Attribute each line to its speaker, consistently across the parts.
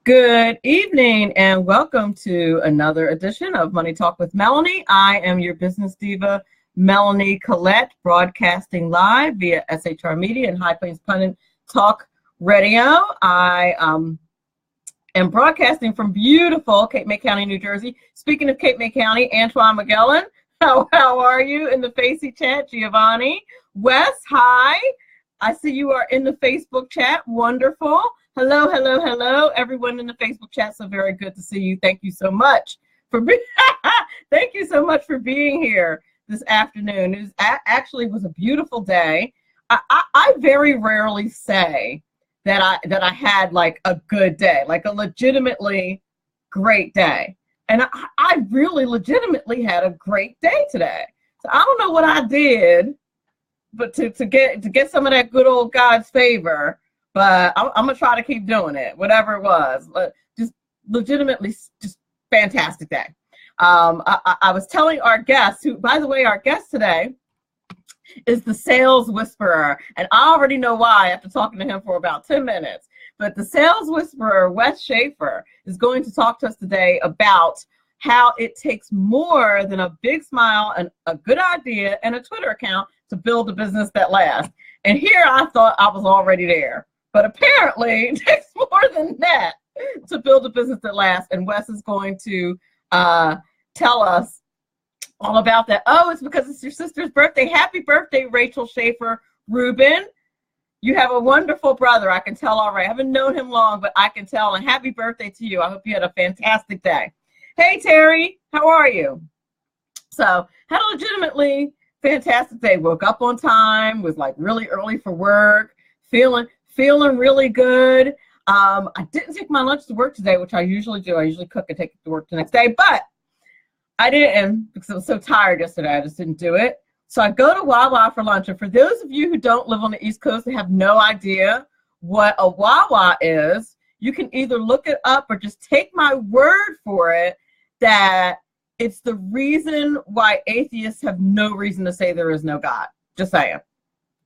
Speaker 1: Good evening and welcome to another edition of Money Talk with Melanie. I am your business diva, Melanie Collette, broadcasting live via SHR Media and High Plains Pundit Talk Radio. I am broadcasting from beautiful Cape May County, New Jersey. Speaking of Cape May County, Antoine Magellan, how are you in the Facey chat? Giovanni, Wes, hi. I see you are in the Facebook chat. Wonderful. Hello, hello, hello, everyone in the Facebook chat. So very good to see you. Thank you so much for thank you so much for being here this afternoon. It actually was a beautiful day. I very rarely say that I had like a good day, like a legitimately great day. And I really legitimately had a great day today. So I don't know what I did, but to get some of that good old God's favor. But I'm going to try to keep doing it, whatever it was. Just legitimately, just fantastic day. I was telling our guest, who, by the way, our guest today is the sales whisperer. And I already know why after talking to him for about 10 minutes. But the sales whisperer, Wes Schaeffer, is going to talk to us today about how it takes more than a big smile and a good idea and a Twitter account to build a business that lasts. And here I thought I was already there. But apparently, it takes more than that to build a business that lasts. And Wes is going to tell us all about that. Oh, it's because it's your sister's birthday. Happy birthday, Rachel Schaeffer Rubin. You have a wonderful brother. I can tell already. I haven't known him long, but I can tell. And happy birthday to you. I hope you had a fantastic day. Hey, Terry, how are you? So, had a legitimately fantastic day. Woke up on time, was like really early for work, feeling really good. I didn't take my lunch to work today, which I usually do. I usually cook and take it to work the next day, but I didn't because I was so tired yesterday. I just didn't do it. So I go to Wawa for lunch. And for those of you who don't live on the East Coast and have no idea what a Wawa is, you can either look it up or just take my word for it that it's the reason why atheists have no reason to say there is no God. Just saying.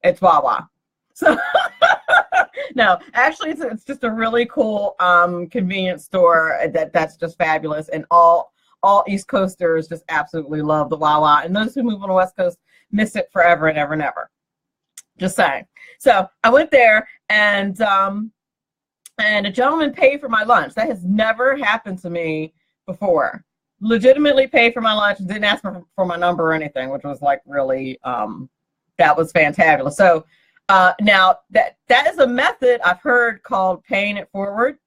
Speaker 1: It's Wawa. So no, actually, it's just a really cool convenience store that's just fabulous, and all East Coasters just absolutely love the Wawa, and those who move on the West Coast miss it forever and ever and ever. Just saying. So I went there, and a gentleman paid for my lunch. That has never happened to me before. Legitimately paid for my lunch and didn't ask for my number or anything, which was like really that was fantabulous. So. Now, that is a method I've heard called paying it forward.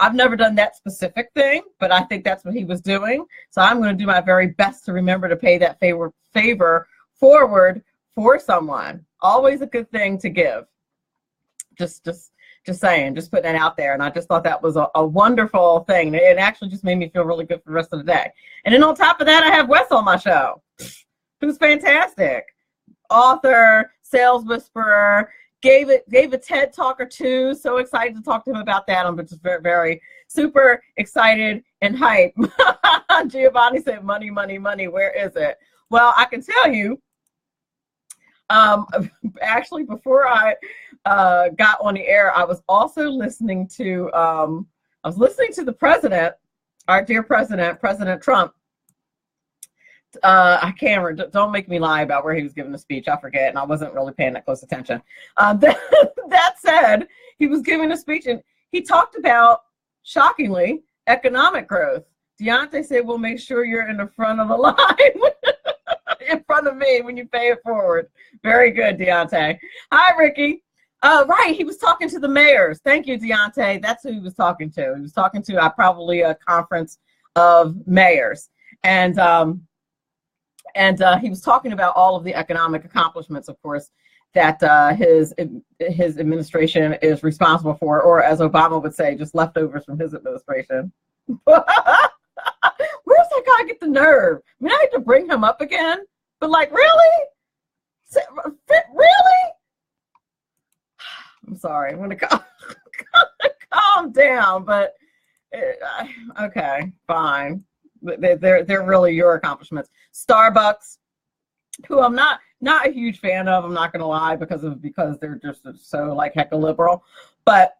Speaker 1: I've never done that specific thing, but I think that's what he was doing. So I'm going to do my very best to remember to pay that favor forward for someone. Always a good thing to give. Just saying, just putting that out there. And I just thought that was a wonderful thing. It actually just made me feel really good for the rest of the day. And then on top of that, I have Wes on my show, who's fantastic. Author, sales whisperer, gave a TED talk or two. So excited to talk to him about that. I'm just very, very super excited and hype. Giovanni said, money, money, money. Where is it? Well, I can tell you, actually, before I got on the air, I was also listening to, the president, our dear president, President Trump. I can't remember. Don't make me lie about where he was giving the speech. I forget, and I wasn't really paying that close attention. That said, he was giving a speech, and he talked about, shockingly, economic growth. Deontay said, "We'll make sure you're in the front of the line, in front of me when you pay it forward." Very good, Deontay. Hi, Ricky. Right, he was talking to the mayors. Thank you, Deontay. That's who he was talking to. He was talking to probably a conference of mayors, and he was talking about all of the economic accomplishments, of course, that his administration is responsible for, or as Obama would say, just leftovers from his administration. Where's that guy get the nerve? I mean, I had to bring him up again, but like, really? Really? I'm sorry. I'm going to calm down, but okay, fine. They're really your accomplishments. Starbucks, who I'm not a huge fan of, I'm not gonna lie, because they're just so like heck liberal. But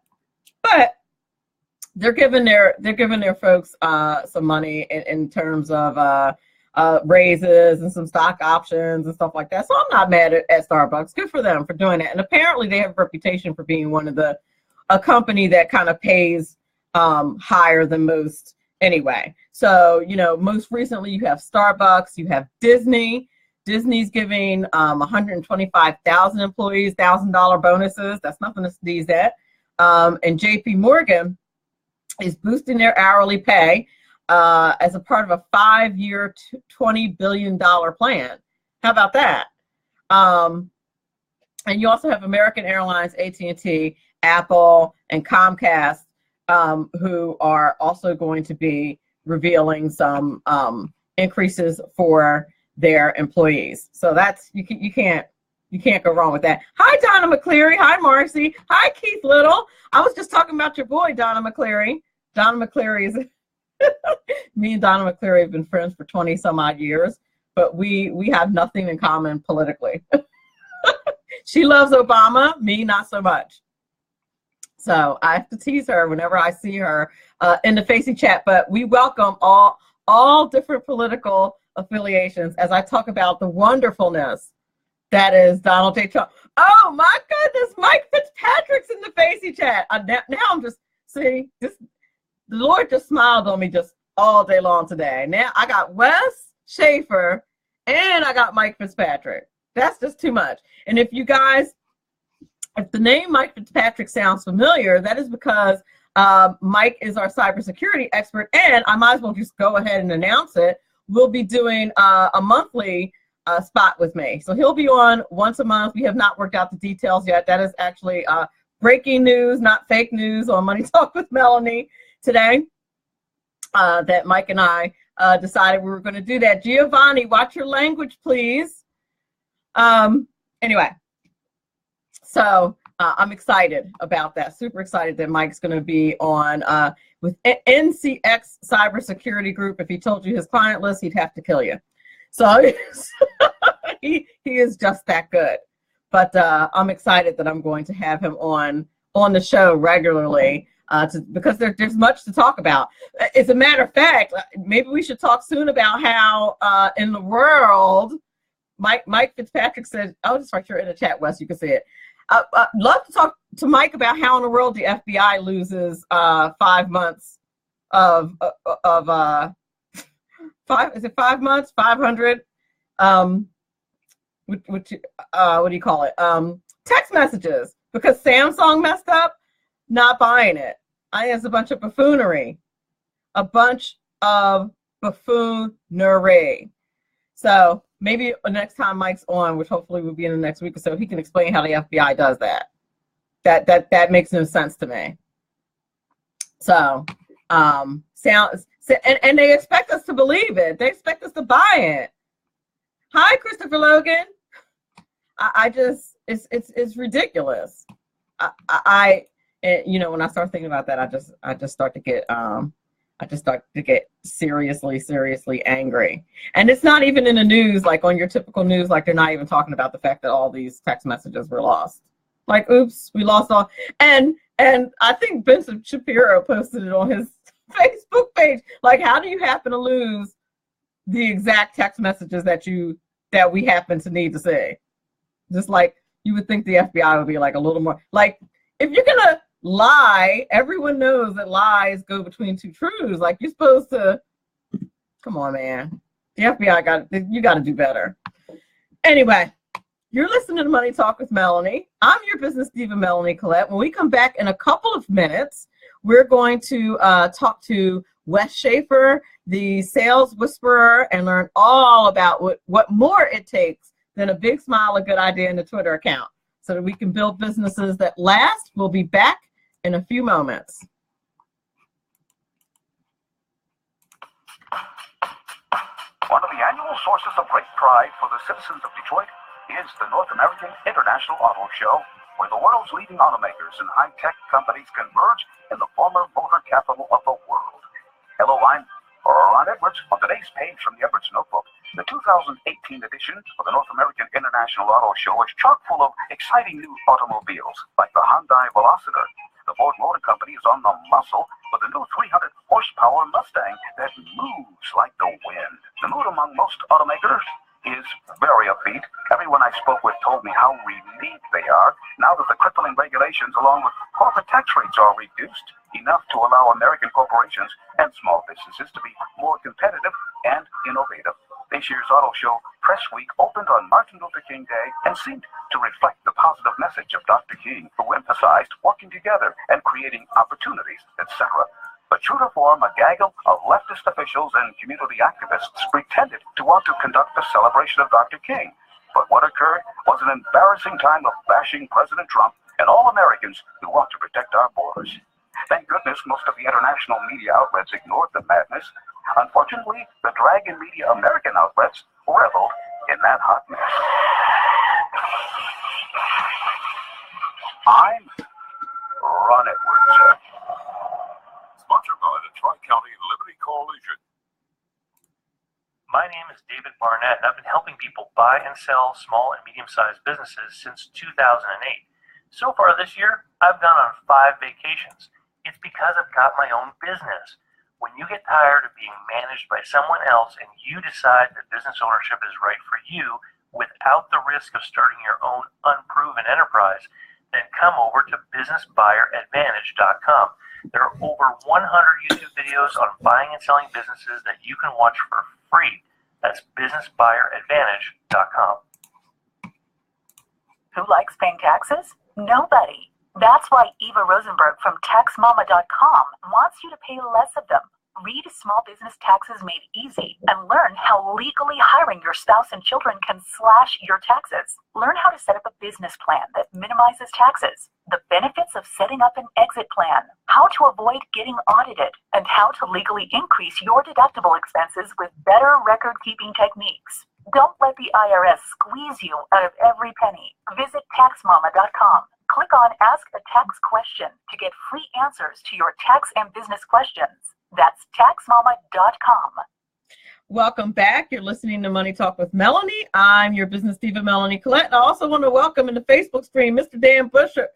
Speaker 1: they're giving their folks some money in terms of raises and some stock options and stuff like that. So I'm not mad at Starbucks. Good for them for doing that. And apparently they have a reputation for being a company that kind of pays higher than most anyway. So, you know, most recently you have Starbucks, you have Disney. Disney's giving 125,000 employees $1,000 bonuses. That's nothing to sneeze at. And JP Morgan is boosting their hourly pay as a part of a 5-year, $20 billion plan. How about that? And you also have American Airlines, AT&T, Apple, and Comcast, who are also going to be revealing some increases for their employees. So that's you can't go wrong with that. Hi, Donna McCleary. Hi, Marcy. Hi, Keith Little. I was just talking about your boy, Donna McCleary. Donna McCleary is me and Donna McCleary have been friends for 20 some odd years, but we have nothing in common politically. She loves Obama, me not so much. So I have to tease her whenever I see her in the Facey chat. But we welcome all different political affiliations as I talk about the wonderfulness that is Donald J. Trump. Oh my goodness, Mike Fitzpatrick's in the Facey chat. Now I'm just the Lord just smiled on me just all day long today. Now I got Wes Schaeffer and I got Mike Fitzpatrick. That's just too much. And if the name Mike Fitzpatrick sounds familiar, that is because Mike is our cybersecurity expert, and I might as well just go ahead and announce it. We'll be doing a monthly spot with me. So he'll be on once a month. We have not worked out the details yet. That is actually breaking news, not fake news, on Money Talk with Melanie today, that Mike and I decided we were going to do that. Giovanni, watch your language, please. Anyway, so I'm excited about that. Super excited that Mike's going to be on with NCX Cybersecurity Group. If he told you his client list, he'd have to kill you. So he is just that good. But I'm excited that I'm going to have him on the show regularly because there's much to talk about. As a matter of fact, maybe we should talk soon about how in the world, Mike Fitzpatrick said, I'll just write here in the chat, Wes, you can see it. I'd love to talk to Mike about how in the world the FBI loses 5 months of 5, is it 5 months, 500, what do you call it? Text messages, because Samsung messed up, not buying it. I think it's a bunch of buffoonery, So maybe next time Mike's on, which hopefully will be in the next week or so, he can explain how the FBI does that. That makes no sense to me. So, and they expect us to believe it. They expect us to buy it. Hi, Christopher Logan. It's ridiculous. You know, when I start thinking about that, I just start to get seriously angry. And it's not even in the news, like on your typical news, like they're not even talking about the fact that all these text messages were lost. Like, oops, we lost all. And I think Benson Shapiro posted it on his Facebook page. Like, how do you happen to lose the exact text messages that we happen to need to see? Just like you would think the FBI would be like a little more, like, if you're gonna lie, everyone knows that lies go between two truths. Like, you're supposed to, come on, man. The FBI you got to do better. Anyway, you're listening to Money Talk with Melanie. I'm your business diva, Melanie Collette. When we come back in a couple of minutes, we're going to talk to Wes Schaeffer, the sales whisperer, and learn all about what more it takes than a big smile, a good idea, and a Twitter account, so that we can build businesses that last. We'll be back in a few moments.
Speaker 2: One of the annual sources of great pride for the citizens of Detroit is the North American International Auto Show, where the world's leading automakers and high-tech companies converge in the former motor capital of the world. Hello, I'm Ron Edwards. On today's page from the Edwards Notebook, the 2018 edition of the North American International Auto Show is chock full of exciting new automobiles, like the Hyundai Veloster. The Ford Motor Company is on the muscle with a new 300-horsepower Mustang that moves like the wind. The mood among most automakers is very upbeat. Everyone I spoke with told me how relieved they are now that the crippling regulations along with corporate tax rates are reduced enough to allow American corporations and small businesses to be more competitive and innovative. This year's auto show press week opened on Martin Luther King Day and seemed to reflect the positive message of Dr. King, who emphasized working together and creating opportunities, etc. But true to form, a gaggle of leftist officials and community activists pretended to want to conduct a celebration of Dr. King. But what occurred was an embarrassing time of bashing President Trump and all Americans who want to protect our borders. Thank goodness most of the international media outlets ignored the madness. Unfortunately, the Dragon Media American outlets reveled in that hot mess. I'm Ron Edwards. Sponsored by the Tri-County Liberty Coalition.
Speaker 3: My name is David Barnett, and I've been helping people buy and sell small and medium-sized businesses since 2008. So far this year, I've gone on 5 vacations. It's because I've got my own business. When you get tired of being managed by someone else and you decide that business ownership is right for you without the risk of starting your own unproven enterprise, then come over to businessbuyeradvantage.com. There are over 100 YouTube videos on buying and selling businesses that you can watch for free. That's businessbuyeradvantage.com.
Speaker 4: Who likes paying taxes? Nobody. That's why Eva Rosenberg from TaxMama.com wants you to pay less of them. Read Small Business Taxes Made Easy and learn how legally hiring your spouse and children can slash your taxes. Learn how to set up a business plan that minimizes taxes, the benefits of setting up an exit plan, how to avoid getting audited, and how to legally increase your deductible expenses with better record-keeping techniques. Don't let the IRS squeeze you out of every penny. Visit TaxMama.com. Click on Ask a Tax Question to get free answers to your tax and business questions. That's TaxMama.com.
Speaker 1: Welcome back. You're listening to Money Talk with Melanie. I'm your business diva, Melanie Collette. And I also want to welcome in the Facebook stream Mr. Dan Butcher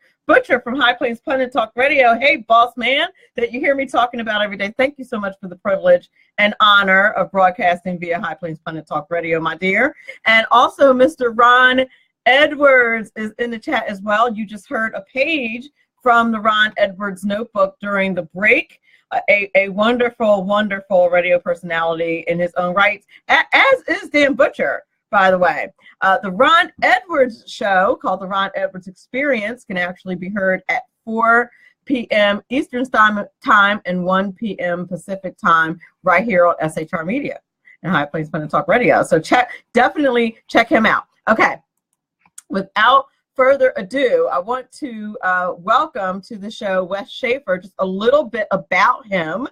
Speaker 1: from High Plains Pundit Talk Radio. Hey, boss man, that you hear me talking about every day. Thank you so much for the privilege and honor of broadcasting via High Plains Pundit Talk Radio, my dear. And also Mr. Ron Edwards is in the chat as well. You just heard a page from the Ron Edwards notebook during the break. A wonderful, wonderful radio personality in his own right, as is Dan Butcher, by the way. The Ron Edwards show, called The Ron Edwards Experience, can actually be heard at 4 p.m. Eastern Time and 1 p.m. Pacific Time right here on SHR Media and High Plains Pundit Talk Radio. So definitely check him out. Okay, without further ado, I want to welcome to the show Wes Schaeffer. Just a little bit about him.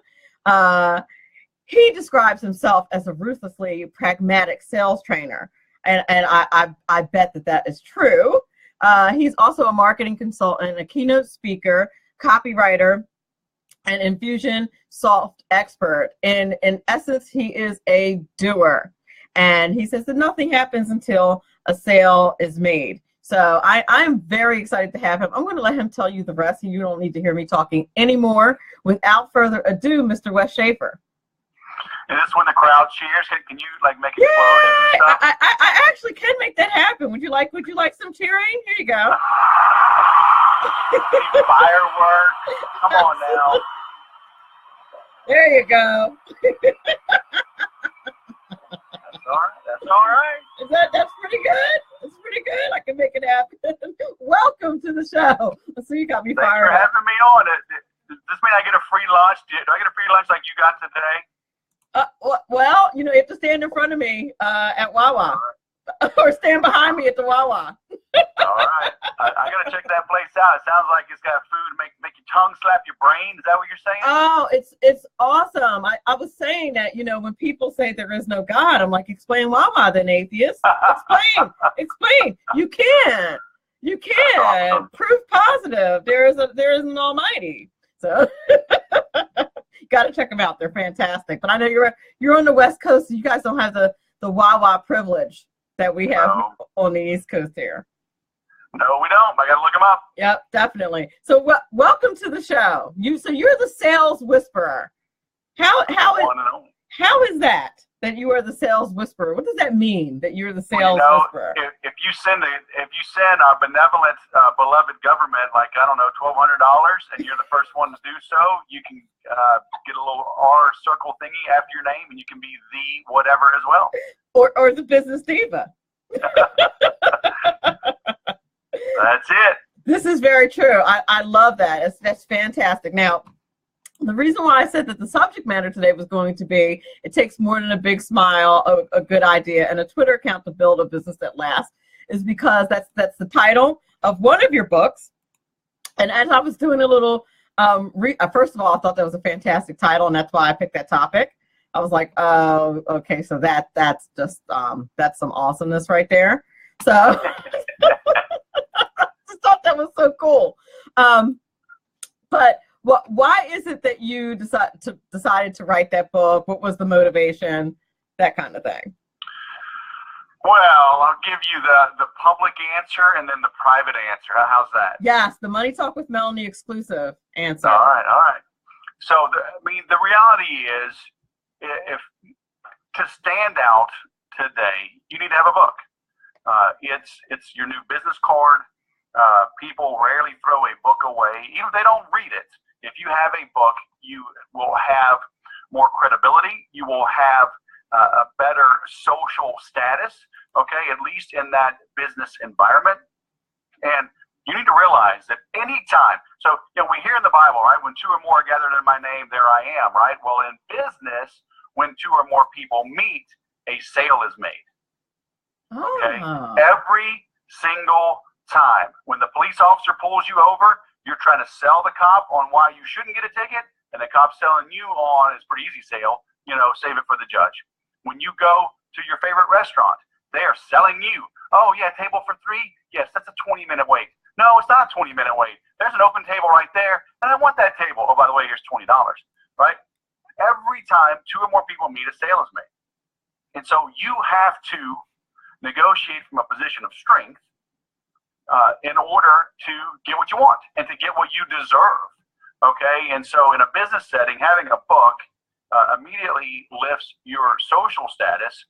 Speaker 1: He describes himself as a ruthlessly pragmatic sales trainer, and I bet that is true. He's also a marketing consultant, a keynote speaker, copywriter, and Infusionsoft expert. In essence, he is a doer, and he says that nothing happens until a sale is made. So I'm very excited to have him. I'm going to let him tell you the rest. You don't need to hear me talking anymore. Without further ado, Mr. Wes Schaeffer.
Speaker 2: Is this when the crowd cheers? Can you like make it explosions and stuff?
Speaker 1: I actually can make that happen. Would you like some cheering? Here you go.
Speaker 2: Fireworks. Come on now.
Speaker 1: There you go.
Speaker 2: That's all right.
Speaker 1: That's pretty good. That's pretty good. I can make it happen. Welcome to the show. So you got me fired up.
Speaker 2: Thanks for having me on. Does this mean I get a free lunch? Do I get a free lunch like you got today?
Speaker 1: Well, you have to stand in front of me at Wawa. Or stand behind me at the Wawa.
Speaker 2: All right. I got to check that place out. It sounds like it's got food to make your tongue slap your brain. Is that what you're saying?
Speaker 1: Oh, it's awesome. I was saying that, when people say there is no God, I'm like, explain Wawa then, atheist. Explain. You can. Awesome. Proof positive. There is an almighty. So got to check them out. They're fantastic. But I know you're on the West Coast, so you guys don't have the Wawa privilege that we have on the East Coast here.
Speaker 2: No, we don't. I got to look them up.
Speaker 1: Yep, definitely. So welcome to the show. So you're the sales whisperer. How is that you are the sales whisperer? What does that mean that you're the sales whisperer?
Speaker 2: If you send our benevolent beloved government $1,200 and you're the first one to do so, you can get a little R circle thingy after your name and you can be the whatever as well.
Speaker 1: Or the business diva.
Speaker 2: That's it.
Speaker 1: This is very true. I love that. That's fantastic. Now, the reason why I said that the subject matter today was going to be, it takes more than a big smile, a good idea, and a Twitter account to build a business that lasts, is because that's the title of one of your books. And as I was doing a little, first of all, I thought that was a fantastic title, and that's why I picked that topic. I was like, oh, okay, so that's just, that's some awesomeness right there. So I just thought that was so cool. But why is it that you decided to write that book? What was the motivation? That kind of thing.
Speaker 2: Well, I'll give you the public answer and then the private answer. How's that?
Speaker 1: Yes, the Money Talk with Melanie exclusive answer.
Speaker 2: All right. So, the reality is, if to stand out today, you need to have a book. It's your new business card. People rarely throw a book away, even if they don't read it. If you have a book, you will have more credibility. You will have a better social status, okay, at least in that business environment. And you need to realize that anytime, so we hear in the Bible, right, when two or more are gathered in my name, there I am, right? Well, in business, when two or more people meet, a sale is made. Okay, every single time when the police officer pulls you over, you're trying to sell the cop on why you shouldn't get a ticket, and the cop's selling you on it's pretty easy sale, save it for the judge. When you go to your favorite restaurant, they are selling you, oh yeah, table for 3, yes, that's a 20-minute wait. No, it's not a 20-minute wait. There's an open table right there, and I want that table. Oh, by the way, here's $20, right? Every time two or more people meet, a sale is made. And so you have to negotiate from a position of strength in order to get what you want and to get what you deserve, okay? And so in a business setting, having a book immediately lifts your social status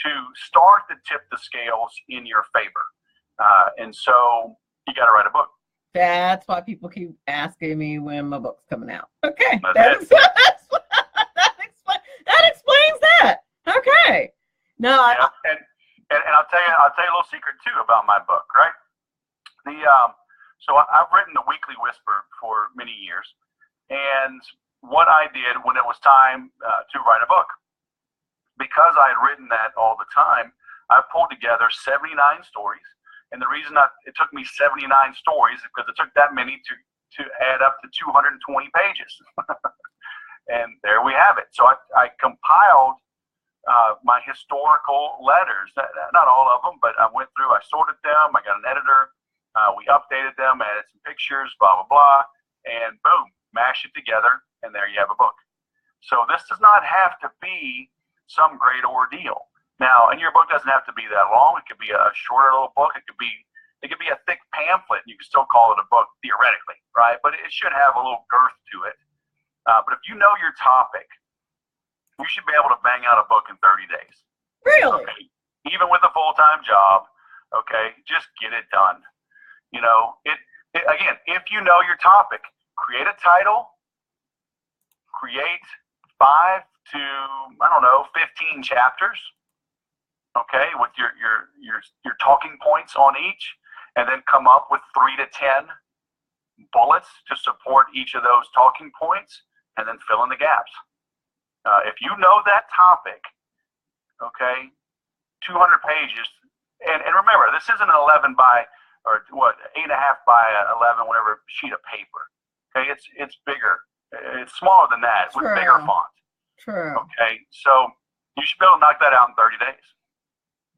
Speaker 2: to start to tip the scales in your favor. And so you got to write a book.
Speaker 1: That's why people keep asking me when my book's coming out. Okay, that explains that. Okay, no,
Speaker 2: yeah. And I'll tell you a little secret too about my book, right? So I've written the Weekly Whisper for many years, and what I did when it was time to write a book, because I had written that all the time, I pulled together 79 stories. And the reason it took me 79 stories is because it took that many to add up to 220 pages. And there we have it. So I compiled my historical letters, not all of them, but I went through, I sorted them, I got an editor, we updated them, added some pictures, blah, blah, blah, and boom, mash it together, and there you have a book. So this does not have to be some great ordeal. Now, and your book doesn't have to be that long. It could be a shorter little book. It could be a thick pamphlet. You can still call it a book theoretically, right? But it should have a little girth to it. But if you know your topic, you should be able to bang out a book in 30 days.
Speaker 1: Really?
Speaker 2: Okay? Even with a full-time job, okay? Just get it done. Again, if you know your topic, create a title, create 5 to 15 chapters. Okay, with your talking points on each, and then come up with 3 to 10 bullets to support each of those talking points, and then fill in the gaps. If you know that topic, okay, 200 pages, and remember, this isn't an 11 by, or what, 8.5 by 11, whatever sheet of paper. Okay, it's bigger. It's smaller than that with bigger font.
Speaker 1: True.
Speaker 2: Okay, so you should be able to knock that out in 30 days.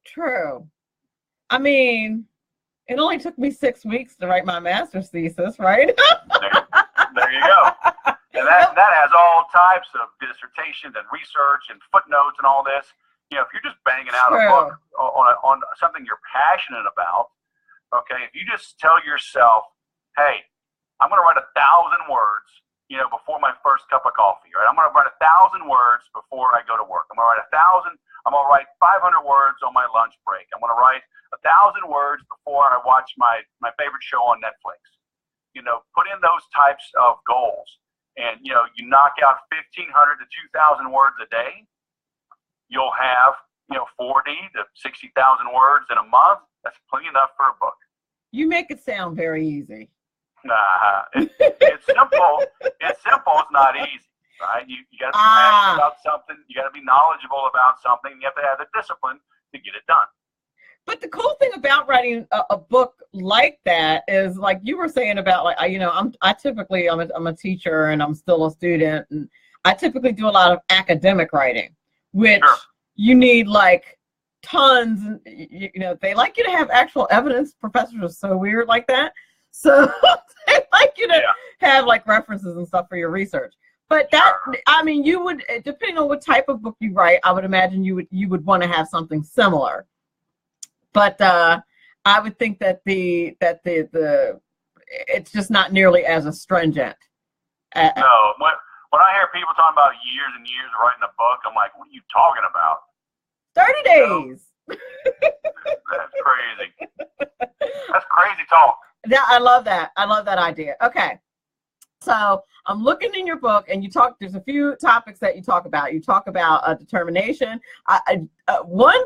Speaker 1: True. I mean, it only took me 6 weeks to write my master's thesis, right?
Speaker 2: There you go. And that has all types of dissertations and research and footnotes and all this. If you're just banging out a book on something you're passionate about, Okay, if you just tell yourself, hey, I'm going to write 1,000 words, before my first cup of coffee, right? I'm going to write 1,000 words before I go to work. I'm going to write 1,000. I'm going to write 500 words on my lunch break. I'm going to write 1,000 words before I watch my favorite show on Netflix. Put in those types of goals, and you knock out 1,500 to 2,000 words a day. You'll have 40 to 60,000 words in a month. That's plenty enough for a book.
Speaker 1: You make it sound very easy.
Speaker 2: It's simple. It's simple. It's not easy, right? You got to be passionate about something. You got to be knowledgeable about something. You have to have the discipline to get it done.
Speaker 1: But the cool thing about writing a book like that is, like you were saying about, like, I'm a teacher and I'm still a student, and I typically do a lot of academic writing, which you need like tons. They like you to have actual evidence. Professors are so weird like that, so they like you to have like references and stuff for your research. But you would, depending on what type of book you write, I would imagine you would want to have something similar. But I would think that the it's just not nearly as astringent.
Speaker 2: No, when I hear people talking about years and years of writing a book, I'm like, what are you talking about?
Speaker 1: 30 days.
Speaker 2: That's crazy. That's crazy talk.
Speaker 1: Yeah, I love that. I love that idea. Okay. So I'm looking in your book, and there's a few topics that you talk about. You talk about determination. One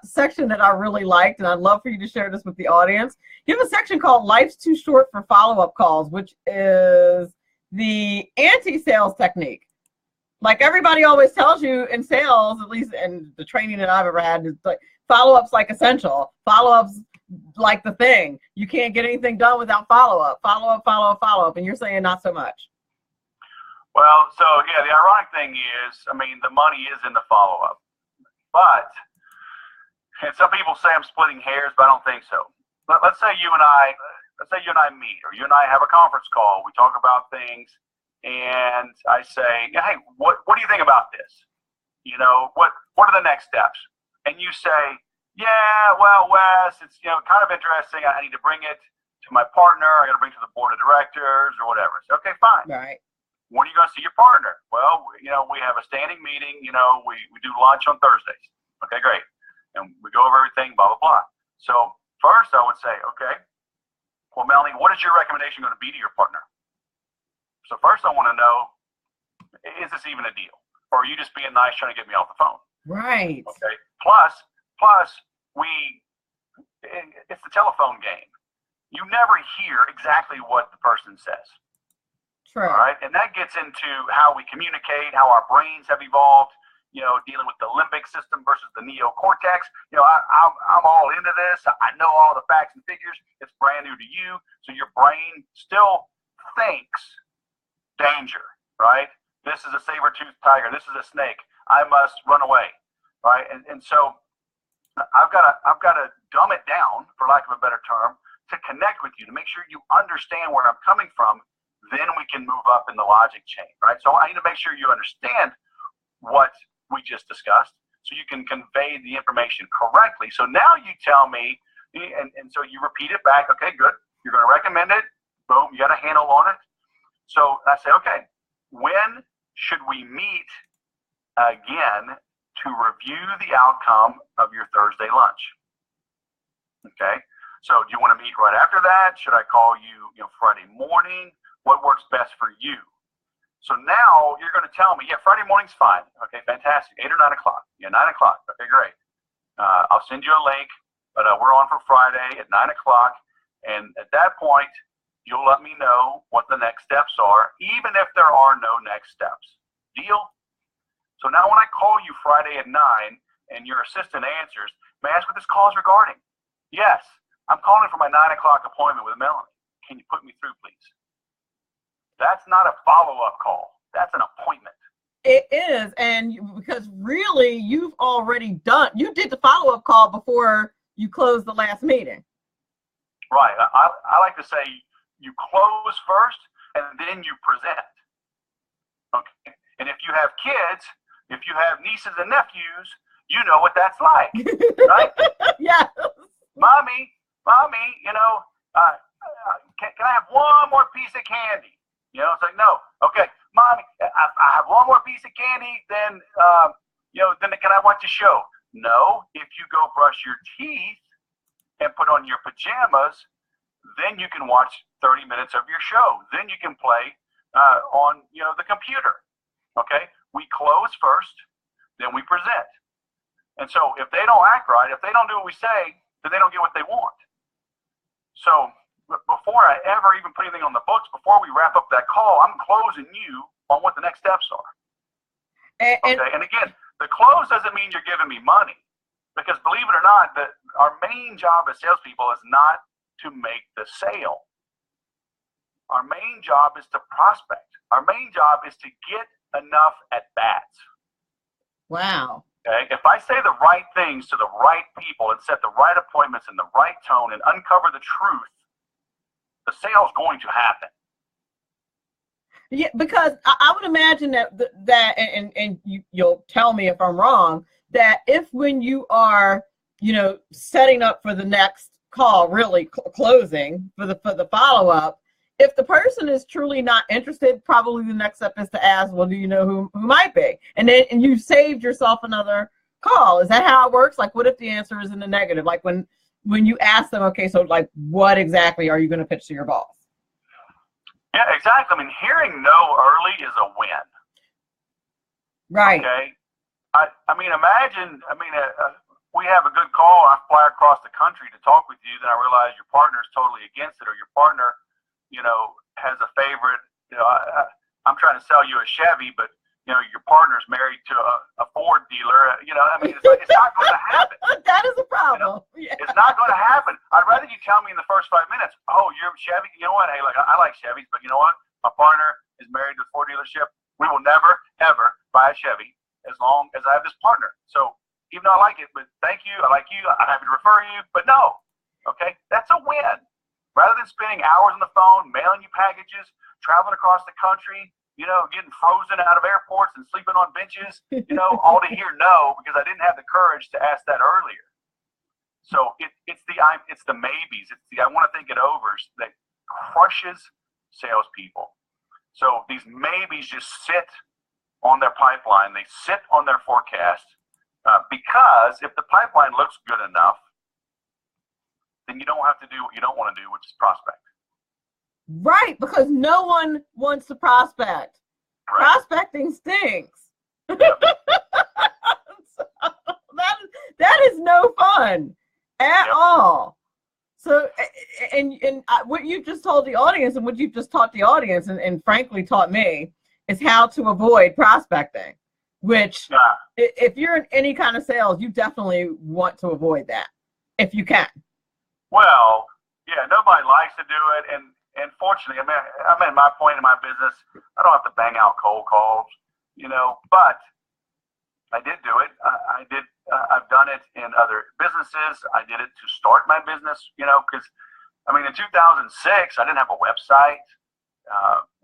Speaker 1: section that I really liked, and I'd love for you to share this with the audience. You have a section called Life's Too Short for Follow-Up Calls, which is the anti-sales technique. Like everybody always tells you in sales, at least in the training that I've ever had, is like follow-up's like essential. Follow-up's like the thing. You can't get anything done without follow-up. Follow-up, follow-up, follow-up. And you're saying not so much.
Speaker 2: Well, so yeah, the ironic thing is, the money is in the follow-up. But, and some people say I'm splitting hairs, but I don't think so. Let's say you and I meet, or you and I have a conference call. We talk about things, and I say, hey, what do you think about this? What are the next steps? And you say, yeah, well, Wes, it's kind of interesting. I need to bring it to my partner. I got to bring it to the board of directors or whatever. So, okay, fine.
Speaker 1: Right.
Speaker 2: When are you going to see your partner? Well, we have a standing meeting. We do lunch on Thursdays. Okay, great. And we go over everything, blah, blah, blah. So first I would say, okay, well, Melanie, what is your recommendation going to be to your partner? So first I want to know, is this even a deal? Or are you just being nice trying to get me off the phone?
Speaker 1: Right.
Speaker 2: Okay. Plus, it's the telephone game. You never hear exactly what the person says.
Speaker 1: True.
Speaker 2: All right. And that gets into how we communicate, how our brains have evolved, dealing with the limbic system versus the neocortex. I'm all into this. I know all the facts and figures. It's brand new to you. So your brain still thinks danger, right? This is a saber-toothed tiger. This is a snake. I must run away, right? And so I've got to dumb it down, for lack of a better term, to connect with you, to make sure you understand where I'm coming from. Then we can move up in the logic chain, right? So I need to make sure you understand what we just discussed so you can convey the information correctly. So now you tell me, and so you repeat it back. Okay, good. You're going to recommend it. Boom, you got a handle on it. So I say, okay, when should we meet again to review the outcome of your Thursday lunch? Okay, so do you want to meet right after that? Should I call you, Friday morning? What works best for you? So now you're going to tell me, yeah, Friday morning's fine. Okay, fantastic. 8 or 9 o'clock. Yeah, 9 o'clock. Okay, great. I'll send you a link, but we're on for Friday at 9 o'clock. And at that point, you'll let me know what the next steps are, even if there are no next steps. Deal? So now when I call you Friday at 9 and your assistant answers, may I ask what this call is regarding? Yes, I'm calling for my 9 o'clock appointment with Melanie. Can you put me through, please? That's not a follow-up call. That's an appointment.
Speaker 1: It is, and because really you did the follow-up call before you closed the last meeting.
Speaker 2: Right. I like to say you close first and then you present. Okay. And if you have kids, if you have nieces and nephews, you know what that's like, right?
Speaker 1: Yeah.
Speaker 2: Mommy, Mommy, can I have one more piece of candy? It's like, no. Okay, Mommy, I have one more piece of candy, then can I watch a show? No. If you go brush your teeth and put on your pajamas, then you can watch 30 minutes of your show. Then you can play on the computer. Okay, we close first, then we present. And so if they don't act right, if they don't do what we say, then they don't get what they want. So before I ever even put anything on the books, before we wrap up that call, I'm closing you on what the next steps are. And again, the close doesn't mean you're giving me money, because believe it or not, our main job as salespeople is not to make the sale. Our main job is to prospect. Our main job is to get enough at bats. Wow. Okay. If I say the right things to the right people and set the right appointments in the right tone and uncover the truth, the sale's going to happen.
Speaker 1: Yeah, because I would imagine that and you'll tell me if I'm wrong, that if when you are, setting up for the next call, really closing for the follow-up, if the person is truly not interested, probably the next step is to ask, well, do you know who might be? And you've saved yourself another call. Is that how it works? Like, what if the answer is in the negative? Like when you ask them, okay, so like, what exactly are you going to pitch to your boss?
Speaker 2: Yeah, exactly. I mean, hearing no early is a win.
Speaker 1: Right.
Speaker 2: Okay. I mean, imagine, we have a good call, I fly across the country to talk with you, then I realize your partner is totally against it, or your partner, has a favorite, I'm trying to sell you a Chevy, but, your partner's married to a Ford dealer, it's not going to happen.
Speaker 1: That is a problem.
Speaker 2: Yeah. It's not going to happen. I'd rather you tell me in the first 5 minutes, oh, you're Chevy, you know what, hey, I like Chevys, but you know what, my partner is married to a Ford dealership. We will never, ever buy a Chevy as long as I have this partner. So even though I like it, but thank you, I like you, I'm happy to refer you, but no, okay, that's a win. Rather than spending hours on the phone, mailing you packages, traveling across the country, getting frozen out of airports and sleeping on benches, all to hear no, because I didn't have the courage to ask that earlier. So it's the maybes, it's the I want to think it overs that crushes salespeople. So these maybes just sit on their pipeline, they sit on their forecast, because if the pipeline looks good enough, then you don't have to do what you don't want to do, which is prospect.
Speaker 1: Right, because no one wants to prospect. Right. Prospecting stinks. Yep. So that is no fun at all. So, and what you just told the audience and what you've just taught the audience and frankly taught me is how to avoid prospecting, which if you're in any kind of sales, you definitely want to avoid that if you can.
Speaker 2: Well, yeah, nobody likes to do it, and fortunately, I'm at my point in my business, I don't have to bang out cold calls, but I did do it. I've done it in other businesses. I did it to start my business, because, in 2006, I didn't have a website.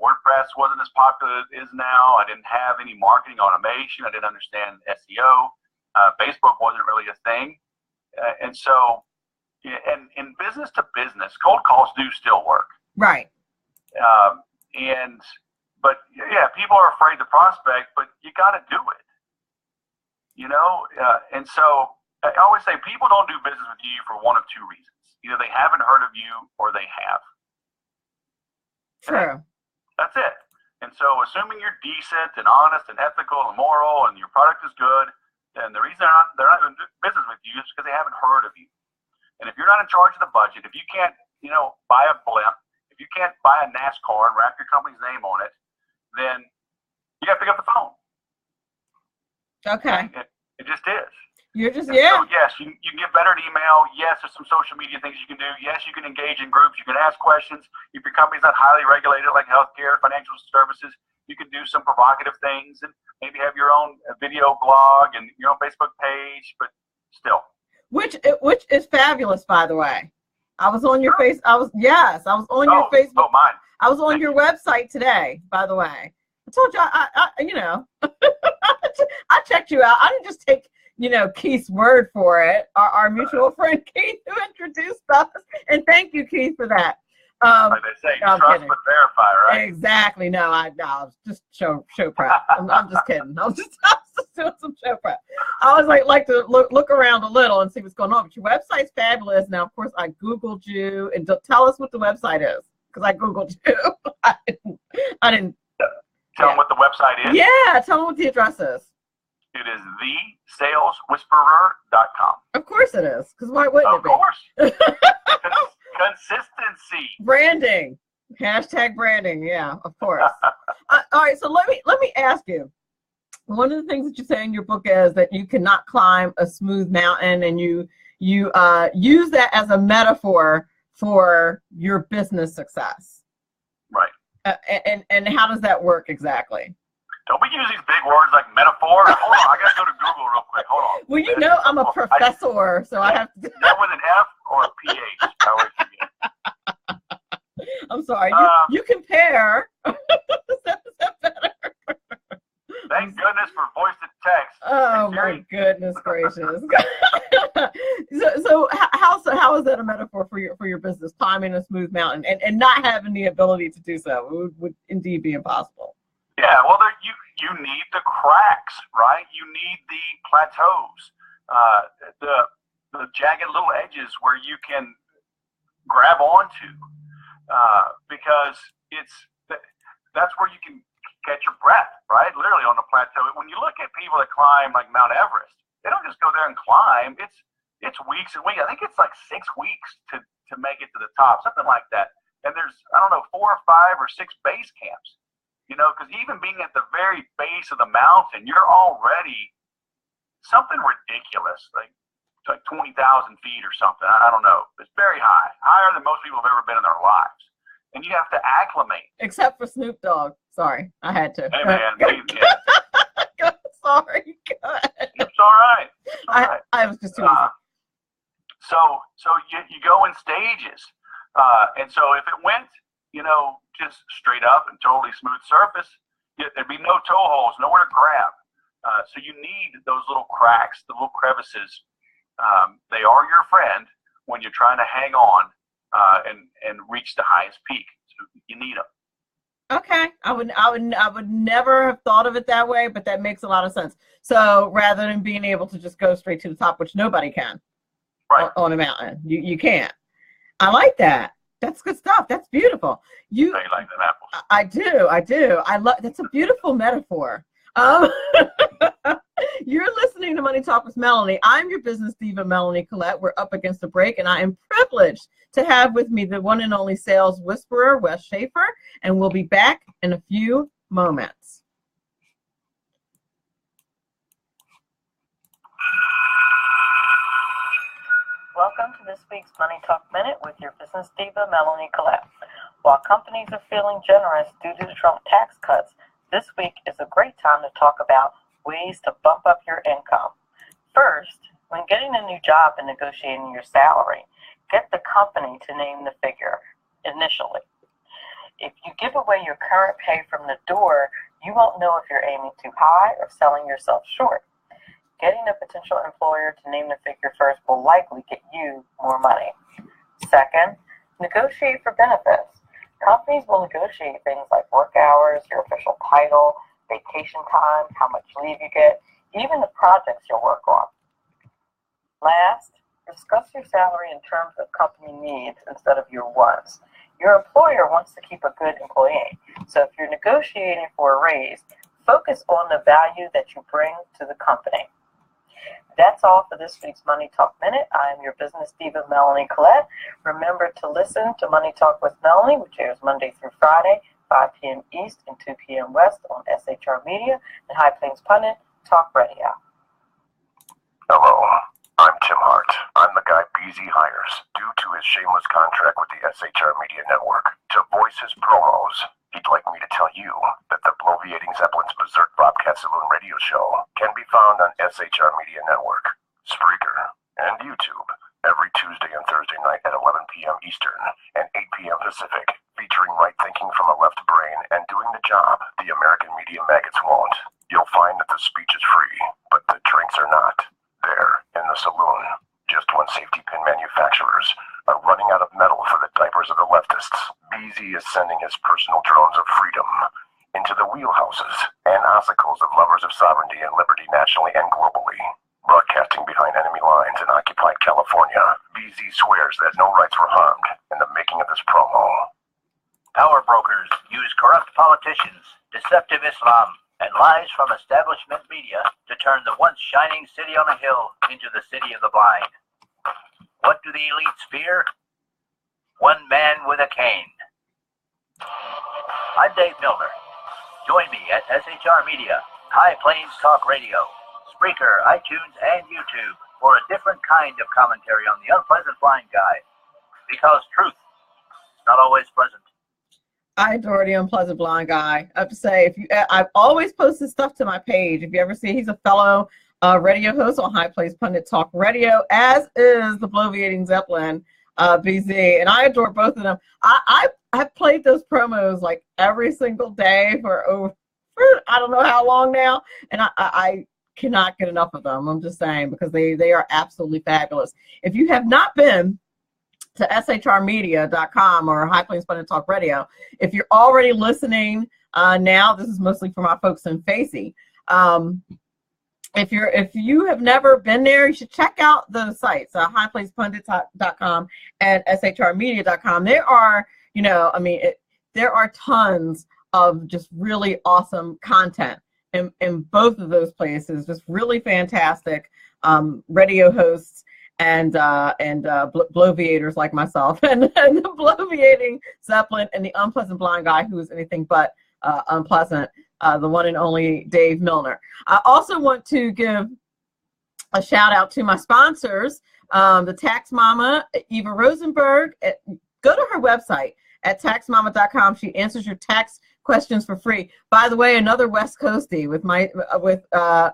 Speaker 2: WordPress wasn't as popular as it is now. I didn't have any marketing automation. I didn't understand SEO. Facebook wasn't really a thing. And so, and in business to business, cold calls do still work.
Speaker 1: Right.
Speaker 2: But people are afraid to prospect, but you got to do it. And so I always say people don't do business with you for one of two reasons. Either they haven't heard of you or they have.
Speaker 1: True.
Speaker 2: That's it. And so assuming you're decent and honest and ethical and moral and your product is good, then the reason they're not doing business with you is because they haven't heard of you. And if you're not in charge of the budget, if you can't, buy a blimp, if you can't buy a NASCAR and wrap your company's name on it, then you got to pick up the phone.
Speaker 1: Okay.
Speaker 2: It just is.
Speaker 1: You're just,
Speaker 2: So, yes, you can get better at email. Yes, there's some social media things you can do. Yes, you can engage in groups. You can ask questions. If your company's not highly regulated like healthcare, financial services, you can do some provocative things and maybe have your own video blog and your own Facebook page, but still.
Speaker 1: Which is fabulous, by the way. I was on your I was on your Facebook.
Speaker 2: Oh, mine.
Speaker 1: I was on your website today, by the way. I told you, I checked you out. I didn't just take, Keith's word for it. Our mutual friend Keith, who introduced us, And thank you, Keith, for that.
Speaker 2: Like they say,
Speaker 1: no,
Speaker 2: trust but verify, right?
Speaker 1: Exactly. No, I was just show prep. I'm just kidding. I was just doing some show prep. I always like to look around a little and see what's going on. But your website's fabulous. Now, of course, I Googled you, and tell us what the website is, because I Googled you. I didn't.
Speaker 2: Tell them what the website is.
Speaker 1: Yeah, tell them what the address is.
Speaker 2: It is thesaleswhisperer.com.
Speaker 1: Of course it is, because why wouldn't it be?
Speaker 2: Of course. Consistency.
Speaker 1: Branding. Hashtag branding. Yeah, of course. All right, so let me ask you. One of the things that you say in your book is that you cannot climb a smooth mountain, and you use that as a metaphor for your business success.
Speaker 2: Right.
Speaker 1: And how does that work exactly?
Speaker 2: Don't we use these big words like metaphor? Hold on, I gotta go to Google real quick. Hold on.
Speaker 1: Well, you know I'm a professor, so I have to.
Speaker 2: That with an F or a PH? I always forget.
Speaker 1: I'm sorry. You compare. Is that better?
Speaker 2: Thank goodness for voice to text.
Speaker 1: Oh my goodness gracious. so how is that a metaphor for your business, climbing a smooth mountain and not having the ability to do so would indeed be impossible?
Speaker 2: Yeah, well, you need the cracks, right? You need the plateaus, the jagged little edges where you can grab onto, because that's where you can catch your breath, right? Literally on the plateau. When you look at people that climb like Mount Everest, they don't just go there and climb. It's weeks and weeks. I think it's like 6 weeks to make it to the top, something like that. And there's, I don't know, 4 or 5 or 6 base camps. You know, because even being at the very base of the mountain, you're already something ridiculous, like 20,000 feet or something. I don't know. It's very high, higher than most people have ever been in their lives. And you have to acclimate.
Speaker 1: Except for Snoop Dogg. Sorry, I had to.
Speaker 2: Hey, man.
Speaker 1: Sorry. Go ahead.
Speaker 2: It's all right. It's all right.
Speaker 1: I was just too easy.
Speaker 2: So you go in stages. And so if it went, just straight up and totally smooth surface, there'd be no toe holes, nowhere to grab. So you need those little cracks, the little crevices. They are your friend when you're trying to hang on and reach the highest peak. So you need them.
Speaker 1: Okay, I would never have thought of it that way, but that makes a lot of sense. So rather than being able to just go straight to the top, which nobody can,
Speaker 2: right,
Speaker 1: on a mountain, you can't. I like that. That's good stuff. That's beautiful. You
Speaker 2: like them apples?
Speaker 1: I do. I love. That's a beautiful metaphor. You're listening to Money Talk with Melanie. I'm your business diva, Melanie Collette. We're up against a break, and I am privileged to have with me the one and only sales whisperer, Wes Schaeffer, and we'll be back in a few moments.
Speaker 5: Welcome to this week's Money Talk Minute with your business diva, Melanie Collette. While companies are feeling generous due to the Trump tax cuts, this week is a great time to talk about ways to bump up your income. First, when getting a new job and negotiating your salary, get the company to name the figure initially. If you give away your current pay from the door, you won't know if you're aiming too high or selling yourself short. Getting a potential employer to name the figure first will likely get you more money. Second, negotiate for benefits. Companies will negotiate things like work hours, your official title, vacation time, how much leave you get, even the projects you'll work on. Last, discuss your salary in terms of company needs instead of your wants. Your employer wants to keep a good employee, so if you're negotiating for a raise, focus on the value that you bring to the company. That's all for this week's Money Talk Minute. I am your business diva, Melanie Collette. Remember to listen to Money Talk with Melanie, which airs Monday through Friday, 5 p.m. East and 2 p.m. West on SHR Media and High Plains Pundit Talk Radio.
Speaker 6: Hello, I'm Tim Hart. I'm the guy Beezy hires due to his shameless contract with the SHR Media Network to voice his promos. He'd like me to tell you that the Bloviating Zeppelin's Berserk Bobcat Saloon radio show can be found on SHR Media Network, Spreaker, and YouTube every Tuesday and Thursday night at 11 p.m. Eastern and 8 p.m. Pacific, featuring right thinking from a left brain and doing the job the American media maggots won't. You'll find that the speech is free, but the drinks are not. There, in the saloon, just when safety pin manufacturers are running out of metal for the diapers of the leftists. BZ is sending his personal drones of freedom into the wheelhouses and ossicles of lovers of sovereignty and liberty nationally and globally. Broadcasting behind enemy lines in occupied California, BZ swears that no rights were harmed in the making of this promo.
Speaker 7: Power brokers use corrupt politicians, deceptive Islam, and lies from establishment media to turn the once shining city on a hill into the city of the blind. What do the elites fear? One man with a cane. I'm Dave Milner. Join me at SHR Media, High Plains Talk Radio, Spreaker, iTunes, and YouTube for a different kind of commentary on the unpleasant blind guy. Because truth is not always pleasant.
Speaker 1: I adore the unpleasant blind guy. I have to say, I've always posted stuff to my page. If you ever see, he's a fellow radio host on High Plains Pundit Talk Radio, as is the bloviating Zeppelin, BZ, and I adore both of them. I've played those promos like every single day for I don't know how long now, and I cannot get enough of them. I'm just saying, because they are absolutely fabulous. If you have not been to shrmedia.com or High Plains Pundit Talk Radio, if you're already listening now, this is mostly for my folks in Facey. If you have never been there, you should check out the sites, highplacepundit.com and shrmedia.com. There are, there are tons of just really awesome content in both of those places. Just really fantastic radio hosts and bloviators like myself, and the bloviating Zeppelin, and the unpleasant blind guy who is anything but unpleasant, the one and only Dave Milner. I also want to give a shout out to my sponsors, the Tax Mama, Eva Rosenberg. Go to her website at taxmama.com. She answers your tax questions for free. By the way, another West Coastie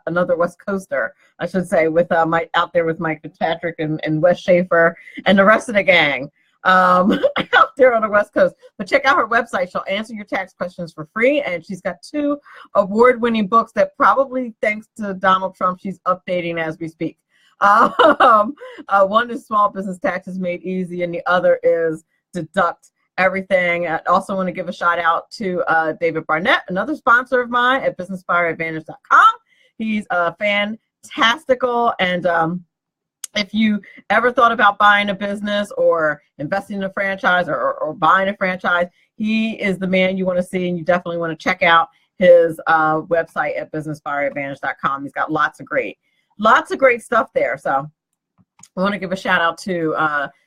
Speaker 1: another West Coaster, I should say, with Mike out there with Mike Fitzpatrick and Wes Schaeffer and the rest of the gang out there on the West Coast. But check out her website. She'll answer your tax questions for free, and she's got 2 award-winning books that, probably thanks to Donald Trump, she's updating as we speak. One is Small Business Taxes Made Easy, and the other is Deduct Everything. I also want to give a shout out to David Barnett, another sponsor of mine at businessbuyeradvantage.com. He's fantastical, and if you ever thought about buying a business or investing in a franchise or buying a franchise, he is the man you want to see, and you definitely want to check out his website at businessbuyeradvantage.com. He's got lots of great stuff there. So I want to give a shout out to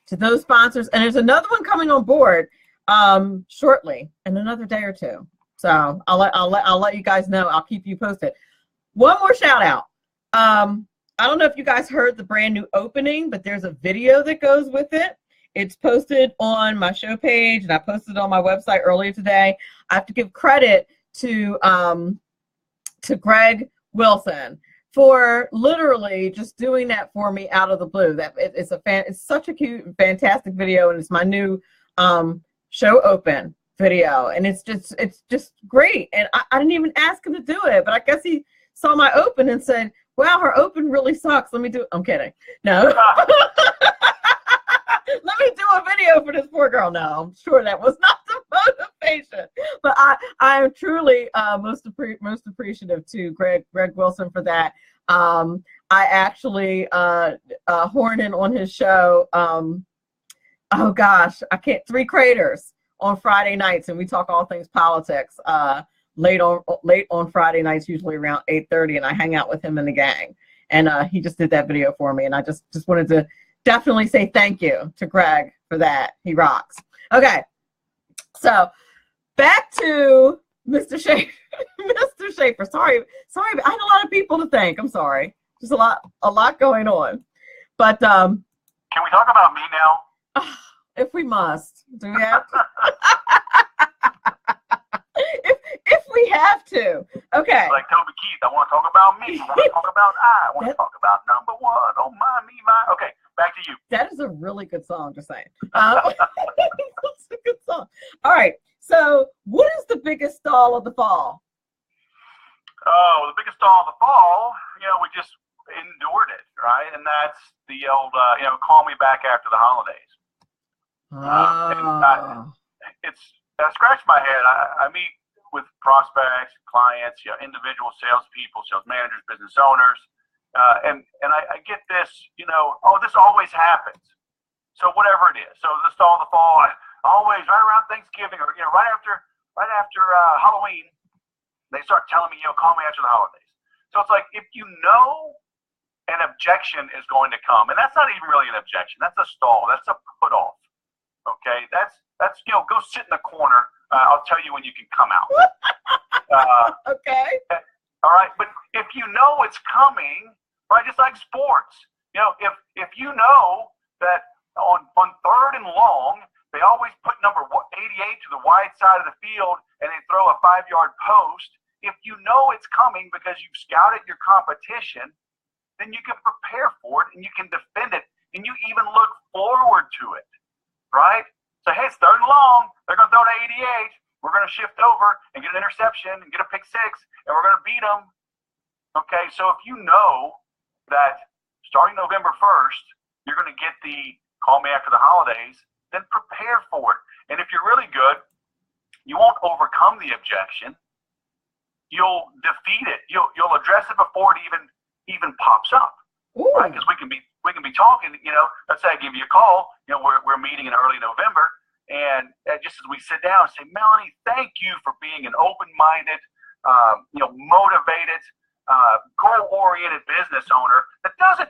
Speaker 1: those sponsors, and there's another one coming on board shortly, in another day or 2. So I'll let you guys know. I'll keep you posted. One more shout out. I don't know if you guys heard the brand new opening, but there's a video that goes with it. It's posted on my show page, and I posted it on my website earlier today. I have to give credit to Greg Wilson for literally just doing that for me out of the blue. It's such a cute and fantastic video, and it's my new show open video, and it's just great. And I didn't even ask him to do it, but I guess he saw my open and said, "Wow, her open really sucks. Let me do it." I'm kidding. No. Let me do a video for this poor girl. No, I'm sure that was not the motivation. But I am truly most appreciative to Greg Wilson for that. I actually horn in on his show. Oh gosh, 3 Craters on Friday nights, and we talk all things politics. Late on Friday nights, usually around 8:30, and I hang out with him and the gang. And he just did that video for me, and I just wanted to definitely say thank you to Greg for that. He rocks. Okay, so back to Mr. Schaeffer. Mr. Schaeffer, sorry, I had a lot of people to thank. I'm sorry, just a lot going on. But
Speaker 2: can we talk about me now?
Speaker 1: If we must, do we have to? if we have to, okay.
Speaker 2: Like Toby Keith, I want to talk about me. I want to talk about I want to talk about number 1. Oh my, me, my. Okay, back to you.
Speaker 1: That is a really good song, just saying. That's a good song. All right, so what is the biggest stall of the fall?
Speaker 2: Oh, the biggest stall of the fall, we just endured it, right? And that's the old, call me back after the holidays. I scratch my head. I meet with prospects, clients, individual salespeople, sales managers, business owners, and I get this, this always happens. So whatever it is, so the stall of the fall, always right around Thanksgiving or right after Halloween, they start telling me, call me after the holidays. So it's like if you know an objection is going to come, and that's not even really an objection. That's a stall. That's a put off. Okay, that's go sit in the corner. I'll tell you when you can come out.
Speaker 1: Okay.
Speaker 2: All right, but if you know it's coming, right? Just like sports, if you know that on third and long, they always put number 88 to the wide side of the field, and they throw a 5-yard post. If you know it's coming because you've scouted your competition, then you can prepare for it and you can defend it, and you even look forward to it, right? So, hey, it's third and long. They're going to throw to 88. We're going to shift over and get an interception and get a pick six, and we're going to beat them. Okay, so if you know that starting November 1st, you're going to get the call me after the holidays, then prepare for it. And if you're really good, you won't overcome the objection. You'll defeat it. You'll address it before it even pops up. Ooh. Right? Because we can be talking. Let's say I give you a call. We're meeting in early November, and just as we sit down and say, Melanie, thank you for being an open-minded, motivated, goal-oriented business owner that doesn't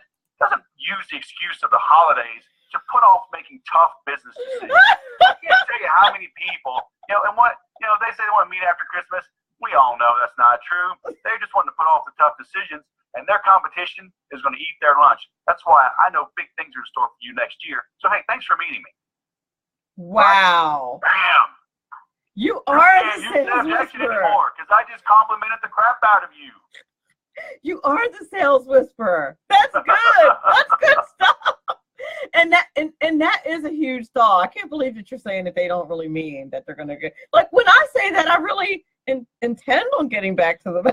Speaker 2: use the excuse of the holidays to put off making tough business decisions. I can't tell you how many people, and what they say they want to meet after Christmas. We all know that's not true. They just want to put off the tough decisions, and their competition is going to eat their lunch. That's why I know big things are in store for you next year. So, hey, thanks for meeting me.
Speaker 1: Wow.
Speaker 2: Bam.
Speaker 1: You are the sales whisperer.
Speaker 2: Because I just complimented the crap out of you.
Speaker 1: You are the sales whisperer. That's good. That's good stuff. And that is a huge stall. I can't believe that you're saying that they don't really mean that they're going to get. Like when I say that, I really intend on getting back to them.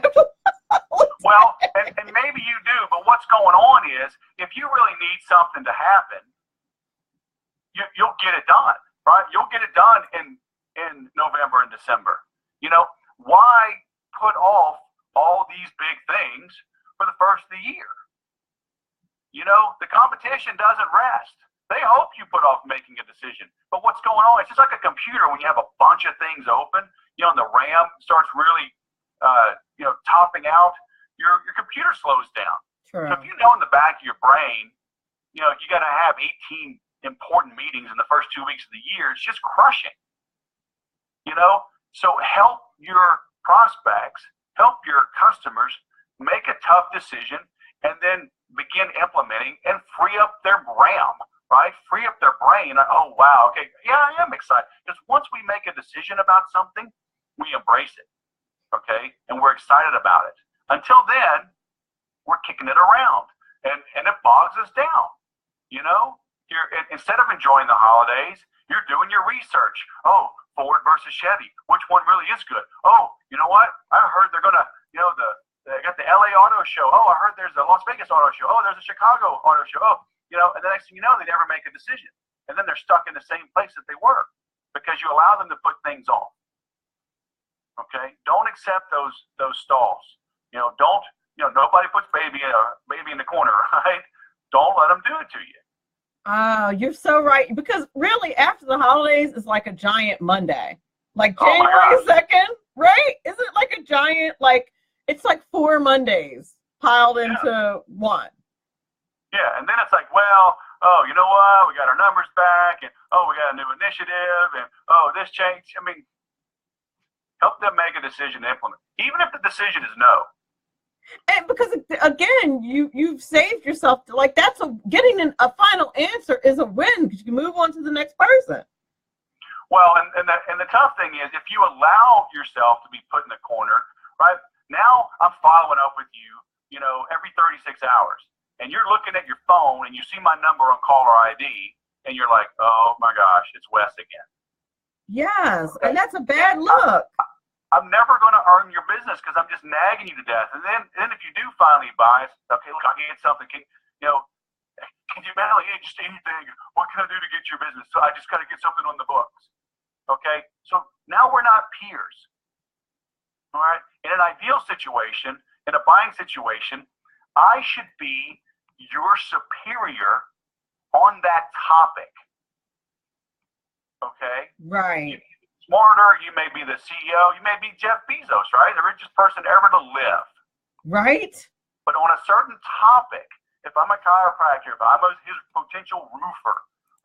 Speaker 2: Well, and maybe you do, but what's going on is if you really need something to happen, you'll get it done, right? You'll get it done in November and December. Why put off all these big things for the first of the year? The competition doesn't rest. They hope you put off making a decision. But what's going on? It's just like a computer when you have a bunch of things open, and the RAM starts really, topping out, your computer slows down.
Speaker 1: True.
Speaker 2: So if you know in the back of your brain, you got to have 18 important meetings in the first 2 weeks of the year, it's just crushing. So help your prospects, help your customers make a tough decision and then begin implementing and free up their RAM, right? Free up their brain. Oh, wow. Okay. Yeah, I am excited. Because once we make a decision about something, we embrace it. Okay. And we're excited about it. Until then, we're kicking it around and it bogs us down. Instead of enjoying the holidays, you're doing your research. Oh, Ford versus Chevy. Which one really is good? Oh, you know what? I heard they're going to, they got the LA Auto Show. Oh, I heard there's a Las Vegas Auto Show. Oh, there's a Chicago Auto Show. Oh, and the next thing you know, they never make a decision. And then they're stuck in the same place that they were because you allow them to put things off. Okay? Don't accept those stalls. Nobody puts baby in the corner, right? Don't let them do it to you.
Speaker 1: Oh, you're so right. Because really, after the holidays, it's like a giant Monday. Like January 2nd, right? Isn't it like a giant, it's like 4 Mondays piled into one.
Speaker 2: Yeah, and then it's like, well, oh, you know what? We got our numbers back, and oh, we got a new initiative, and oh, this changed. I mean, help them make a decision to implement, even if the decision is no.
Speaker 1: And because again, you've saved yourself. That's getting a final answer is a win because you can move on to the next person.
Speaker 2: Well, and the tough thing is if you allow yourself to be put in the corner, right? Now I'm following up with you, every 36 hours, and you're looking at your phone and you see my number on caller ID, and you're like, oh my gosh, it's Wes again.
Speaker 1: Yes, and that's a bad look.
Speaker 2: I'm never going to earn your business because I'm just nagging you to death. And then if you do finally buy, okay, look, I get something. Can Melanie, hey, just anything. What can I do to get your business? So I just got to get something on the books. Okay, so now we're not peers. All right, in an ideal situation, in a buying situation, I should be your superior on that topic. Okay?
Speaker 1: Right.
Speaker 2: Smarter, you may be the CEO, you may be Jeff Bezos, right? The richest person ever to live.
Speaker 1: Right.
Speaker 2: But on a certain topic, if I'm a chiropractor, if I'm his potential roofer,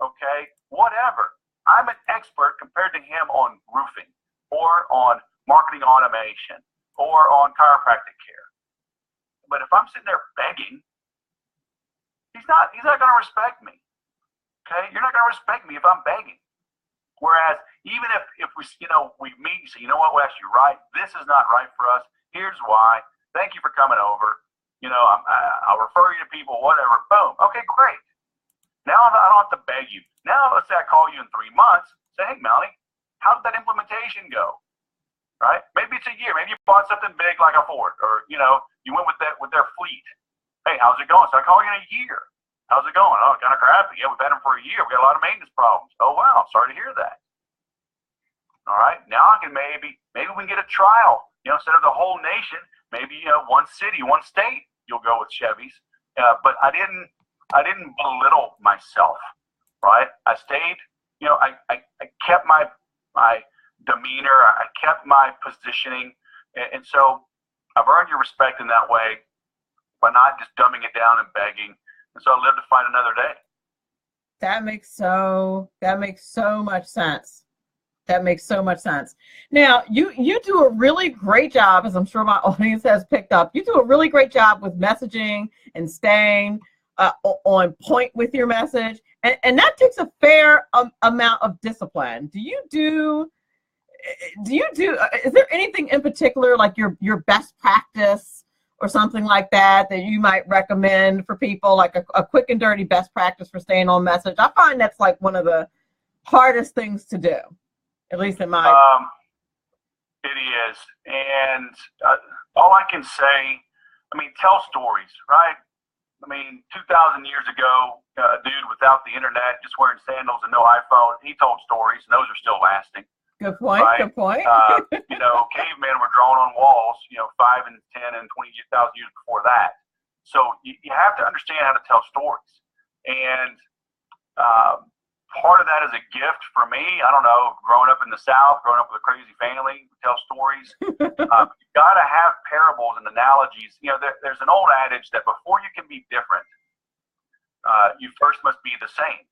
Speaker 2: okay, whatever, I'm an expert compared to him on roofing or on marketing automation or on chiropractic care. But if I'm sitting there begging, he's not going to respect me. Okay, you're not going to respect me if I'm begging. Whereas even if we meet and say, you know what, Wes, you're right. This is not right for us. Here's why. Thank you for coming over. I'll refer you to people, whatever. Boom. Okay, great. Now I don't have to beg you. Now let's say I call you in 3 months. Say, hey, Melanie, how did that implementation go? Right? Maybe it's a year. Maybe you bought something big like a Ford, or you went with their fleet. Hey, how's it going? So I call you in a year. How's it going? Oh, kind of crappy. Yeah, we've had them for a year. We got a lot of maintenance problems. Oh, wow. Sorry to hear that. All right. Now I can maybe we can get a trial. Instead of the whole nation, maybe one city, one state, you'll go with Chevys. But I didn't belittle myself. Right. I stayed. I kept my demeanor. I kept my positioning, and so I've earned your respect in that way by not just dumbing it down and begging. And so I live to fight another day.
Speaker 1: That makes so much sense. That makes so much sense. Now, you do a really great job, as I'm sure my audience has picked up. You do a really great job with messaging and staying on point with your message. And that takes a fair amount of discipline. Is there anything in particular, like your best practice or something like that you might recommend for people, like a quick and dirty best practice for staying on message? I find that's like one of the hardest things to do, at least in my...
Speaker 2: It is. And all I can say, tell stories, right? 2,000 years ago, a dude without the internet, just wearing sandals and no iPhone, he told stories, and those are still lasting.
Speaker 1: Good point. Right? Good point.
Speaker 2: Cavemen were drawn on walls, 5 and 10 and 20,000 years before that. So you have to understand how to tell stories. And part of that is a gift for me. I don't know, growing up in the South, growing up with a crazy family, we tell stories. You've got to have parables and analogies. There's an old adage that before you can be different, you first must be the same.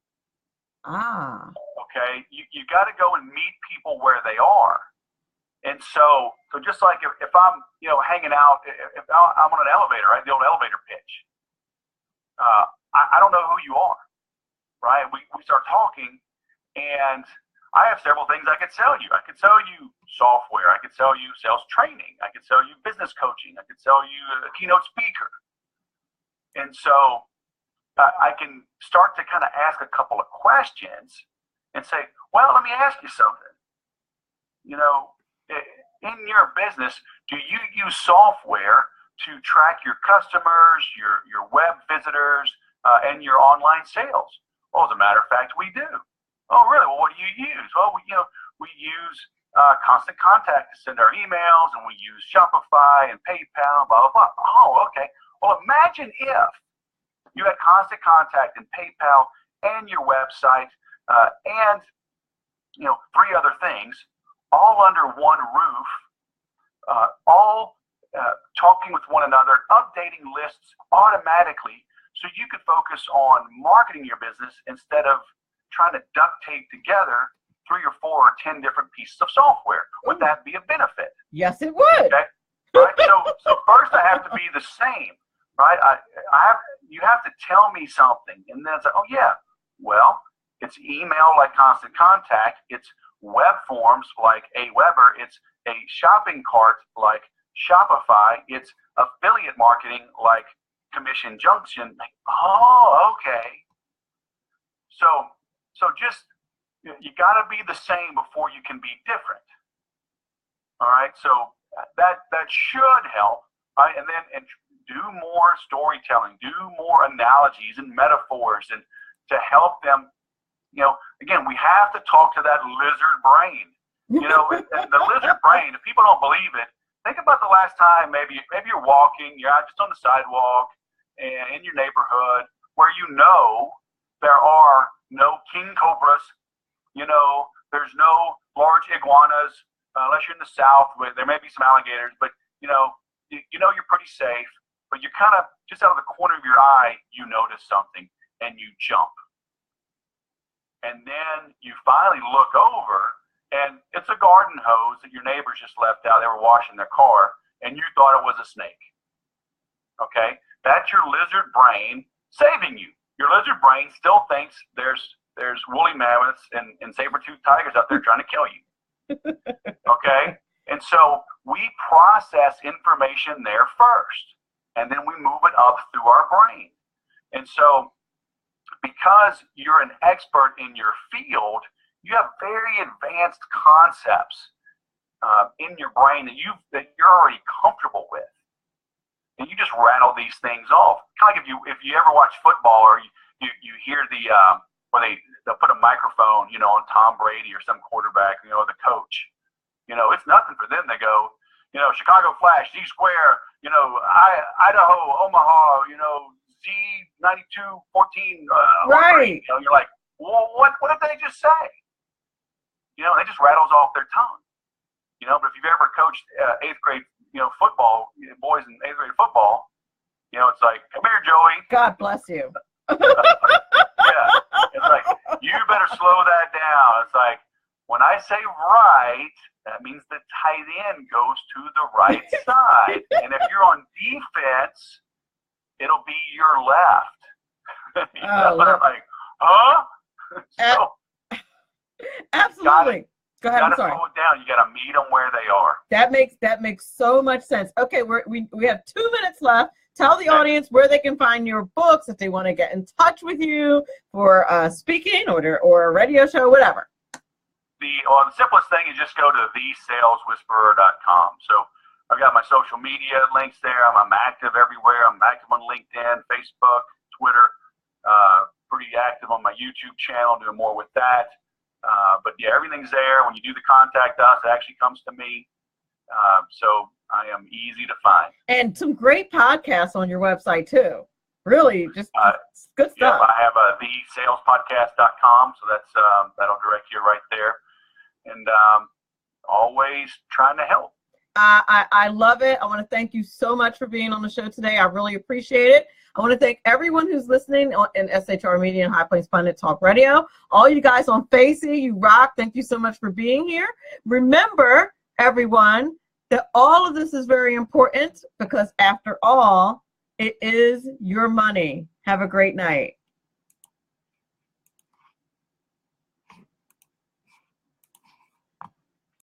Speaker 2: Okay, you got to go and meet people where they are, and so just like if I'm hanging out, if I'm on an elevator, right, the old elevator pitch, I don't know who you are, right? We start talking, and I have several things I could sell you. I could sell you software. I could sell you sales training. I could sell you business coaching. I could sell you a keynote speaker, and so I can start to kind of ask a couple of questions and say, well, let me ask you something. In your business, do you use software to track your customers, your web visitors, and your online sales? Well, as a matter of fact, we do. Oh, really? Well, what do you use? Well, we use Constant Contact to send our emails, and we use Shopify and PayPal, blah, blah, blah. Oh, okay. Well, imagine if you had Constant Contact and PayPal and your website and 3 other things all under one roof, all talking with one another, updating lists automatically, so you could focus on marketing your business instead of trying to duct tape together 3 or 4 or 10 different pieces of software. Would that be a benefit?
Speaker 1: Yes, it would.
Speaker 2: Okay? Right? So first I have to be the same. Right? You have to tell me something, and then it's like, oh yeah, well, it's email like Constant Contact, it's web forms like Aweber, it's a shopping cart like Shopify, it's affiliate marketing like Commission Junction. Oh, okay. So just you got to be the same before you can be different. All right, so that should help. Right? And do more storytelling, do more analogies and metaphors, and to help them. Again, we have to talk to that lizard brain. And the lizard brain, if people don't believe it, think about the last time maybe you're walking, you're out just on the sidewalk and in your neighborhood where there are no king cobras, there's no large iguanas, unless you're in the South, where there may be some alligators, but you're pretty safe, but you kind of, just out of the corner of your eye, you notice something and you jump. And then you finally look over, and it's a garden hose that your neighbors just left out. They were washing their car, and you thought it was a snake. Okay? That's your lizard brain saving you. Your lizard brain still thinks there's woolly mammoths and saber-toothed tigers out there trying to kill you. Okay? And so we process information there first, and then we move it up through our brain. And so because you're an expert in your field, you have very advanced concepts in your brain that you're already comfortable with, and you just rattle these things off. Kind of like if you ever watch football, or you hear where they'll put a microphone, on Tom Brady or some quarterback, or the coach. It's nothing for them. They go, Chicago Flash, Z Square, Idaho, Omaha, Z9214.
Speaker 1: Right.
Speaker 2: You're like, well, what did they just say? It just rattles off their tongue. But if you've ever coached 8th grade, football, boys in 8th grade football, it's like, come here, Joey.
Speaker 1: God bless you.
Speaker 2: Yeah. It's like, you better slow that down. It's like, when I say right, that means the tight end goes to the right side. And if you're on defense, it'll be your left. I'm like, huh?
Speaker 1: Absolutely. Go ahead. I'm sorry.
Speaker 2: Slow it down. You got to meet them where they are.
Speaker 1: That makes so much sense. Okay, we have 2 minutes left. Tell the audience where they can find your books if they want to get in touch with you for speaking or a radio show, whatever.
Speaker 2: The simplest thing is just go to thesaleswhisperer.com. So I've got my social media links there. I'm active everywhere. I'm active on LinkedIn, Facebook, Twitter. Pretty active on my YouTube channel, doing more with that. But yeah, everything's there. When you do the contact us, it actually comes to me. So I am easy to find. And
Speaker 1: some great podcasts on your website too. Really, just good stuff.
Speaker 2: Yeah, I have thesalespodcast.com, so that'll direct you right there. And always trying to help.
Speaker 1: I love it. I want to thank you so much for being on the show today. I really appreciate it. I want to thank everyone who's listening in SHR Media and High Plains Pundit Talk Radio. All you guys on Facey, you rock. Thank you so much for being here. Remember, everyone, that all of this is very important because after all, it is your money. Have a great night.